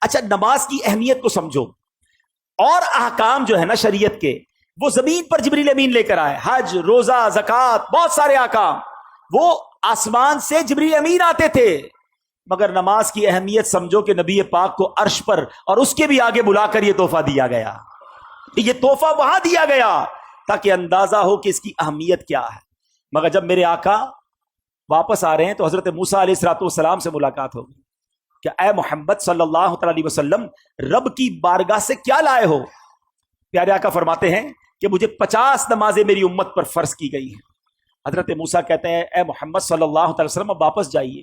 اچھا نماز کی اہمیت کو سمجھو، اور احکام جو ہے نا شریعت کے وہ زمین پر جبریل امین لے کر آئے، حج، روزہ، زکوٰۃ، بہت سارے احکام وہ آسمان سے جبریل امین آتے تھے، مگر نماز کی اہمیت سمجھو کہ نبی پاک کو عرش پر اور اس کے بھی آگے بلا کر یہ تحفہ دیا گیا، یہ تحفہ وہاں دیا گیا تاکہ اندازہ ہو کہ اس کی اہمیت کیا ہے۔ مگر جب میرے آقا واپس آ رہے ہیں تو حضرت موسیٰ علیہ السلام سے ملاقات ہوگی کہ اے محمد صلی اللہ علیہ وسلم رب کی بارگاہ سے کیا لائے ہو؟ پیارے آقا فرماتے ہیں کہ مجھے 50 نمازیں میری امت پر فرض کی گئی ہیں۔ حضرت موسیٰ کہتے ہیں اے محمد صلی اللہ علیہ وسلم اب واپس جائیے،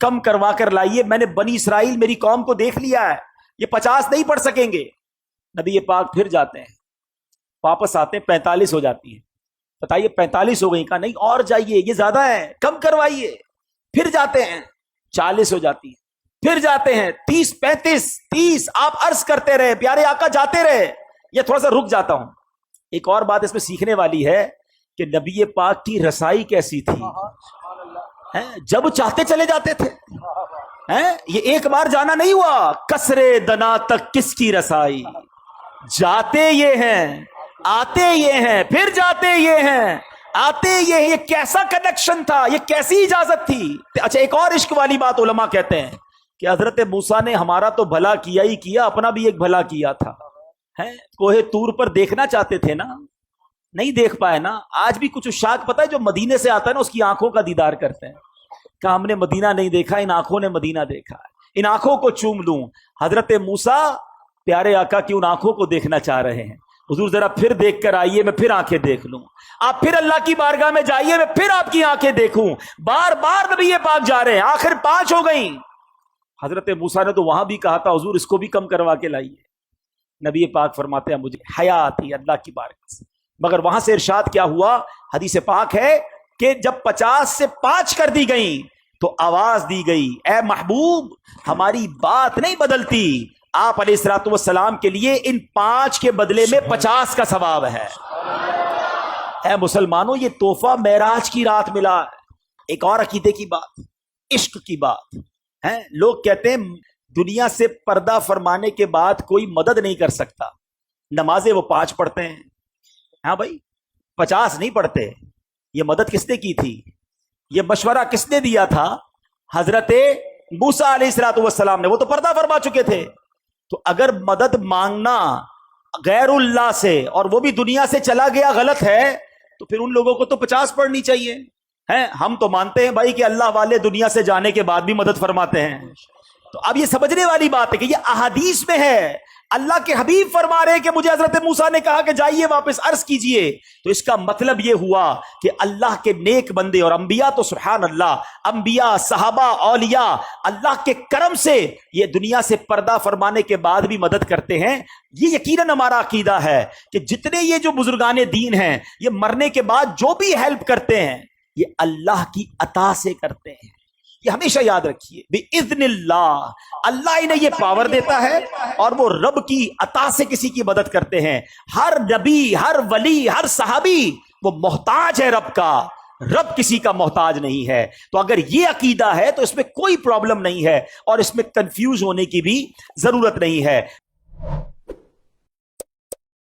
کم کروا کر لائیے، میں نے بنی اسرائیل میری قوم کو دیکھ لیا ہے، یہ 50 نہیں پڑھ سکیں گے۔ نبی پاک پھر جاتے ہیں، واپس آتے ہیں، 45 ہو جاتی ہیں۔ بتائیے 45 ہو گئی، کہا نہیں اور جائیے، یہ زیادہ ہے، کم کروائیے۔ پھر جاتے ہیں، 40 ہو جاتی ہیں، پھر جاتے ہیں 30، 35، 30، آپ عرض کرتے رہے، پیارے آقا جاتے رہے۔ یہ تھوڑا سا رک جاتا ہوں، ایک اور بات اس میں سیکھنے والی ہے کہ نبی پاک کی رسائی کیسی تھی، جب چاہتے چلے جاتے تھے، یہ ایک بار جانا نہیں ہوا، کسرے دنا تک کس کی رسائی، جاتے یہ ہیں آتے یہ ہیں پھر جاتے یہ ہیں آتے یہ ہیں۔ یہ کیسا کنیکشن تھا، یہ کیسی اجازت تھی۔ اچھا ایک اور عشق والی بات علماء کہتے ہیں کہ حضرت موسیٰ نے ہمارا تو بھلا کیا ہی کیا، اپنا بھی ایک بھلا کیا تھا۔ کوہ طور پر دیکھنا چاہتے تھے نا، نہیں دیکھ پائے نا۔ آج بھی کچھ عشاق پتہ ہے جو مدینے سے آتا ہے نا اس کی آنکھوں کا دیدار کرتے ہیں کہ ہم نے مدینہ نہیں دیکھا، ان آنکھوں نے مدینہ دیکھا ہے، ان آنکھوں کو چوم لوں۔ حضرت موسیٰ پیارے آقا کی ان آنکھوں کو دیکھنا چاہ رہے ہیں۔ حضور ذرا پھر دیکھ کر آئیے، میں پھر آنکھیں دیکھ لوں، آپ پھر اللہ کی بارگاہ میں جائیے، میں پھر آپ کی آنکھیں دیکھوں۔ بار بار نبی پاک جا رہے ہیں، آخر 5 ہو گئیں۔ حضرت موسیٰ نے تو وہاں بھی کہا تھا حضور اس کو بھی کم کروا کے لائیے۔ نبی پاک فرماتے ہیں مجھے حیا آتی اللہ کی بارگاہ سے، مگر وہاں سے ارشاد کیا ہوا؟ حدیث پاک ہے کہ جب 50 سے 5 کر دی گئیں تو آواز دی گئی اے محبوب ہماری بات نہیں بدلتی، آپ علیہ الصلوۃ والسلام کے لیے ان 5 کے بدلے میں 50 کا ثواب ہے۔ اے مسلمانوں یہ تحفہ معراج کی رات ملا ہے۔ ایک اور عقیدے کی بات، عشق کی بات ہے۔ لوگ کہتے ہیں دنیا سے پردہ فرمانے کے بعد کوئی مدد نہیں کر سکتا، نمازیں وہ 5 پڑھتے ہیں، ہاں بھائی 50 نہیں پڑھتے۔ یہ مدد کس نے کی تھی؟ یہ مشورہ کس نے دیا تھا؟ حضرت موسیٰ علیہ السلام نے، وہ تو پردہ فرما چکے تھے۔ تو اگر مدد مانگنا غیر اللہ سے اور وہ بھی دنیا سے چلا گیا غلط ہے تو پھر ان لوگوں کو تو 50 پڑھنی چاہیے۔ ہم تو مانتے ہیں بھائی کہ اللہ والے دنیا سے جانے کے بعد بھی مدد فرماتے ہیں۔ تو اب یہ سمجھنے والی بات ہے کہ یہ احادیث میں ہے، اللہ کے حبیب فرما رہے ہیں کہ مجھے حضرت موسیٰ نے کہا کہ جائیے واپس عرض کیجئے، تو اس کا مطلب یہ ہوا کہ اللہ کے نیک بندے اور انبیاء تو سبحان اللہ، انبیاء، صحابہ، اولیاء اللہ کے کرم سے یہ دنیا سے پردہ فرمانے کے بعد بھی مدد کرتے ہیں۔ یہ یقیناً ہمارا عقیدہ ہے کہ جتنے یہ جو بزرگان دین ہیں یہ مرنے کے بعد جو بھی ہیلپ کرتے ہیں یہ اللہ کی عطا سے کرتے ہیں، یہ ہمیشہ یاد رکھیے۔ بِإِذْنِ اللہ، اللہ انہیں یہ پاور دیتا ہے اور وہ رب کی عطا سے کسی کی مدد کرتے ہیں۔ ہر نبی، ہر ولی، ہر صحابی وہ محتاج ہے رب کا، رب کسی کا محتاج نہیں ہے۔ تو اگر یہ عقیدہ ہے تو اس میں کوئی پرابلم نہیں ہے اور اس میں کنفیوز ہونے کی بھی ضرورت نہیں ہے۔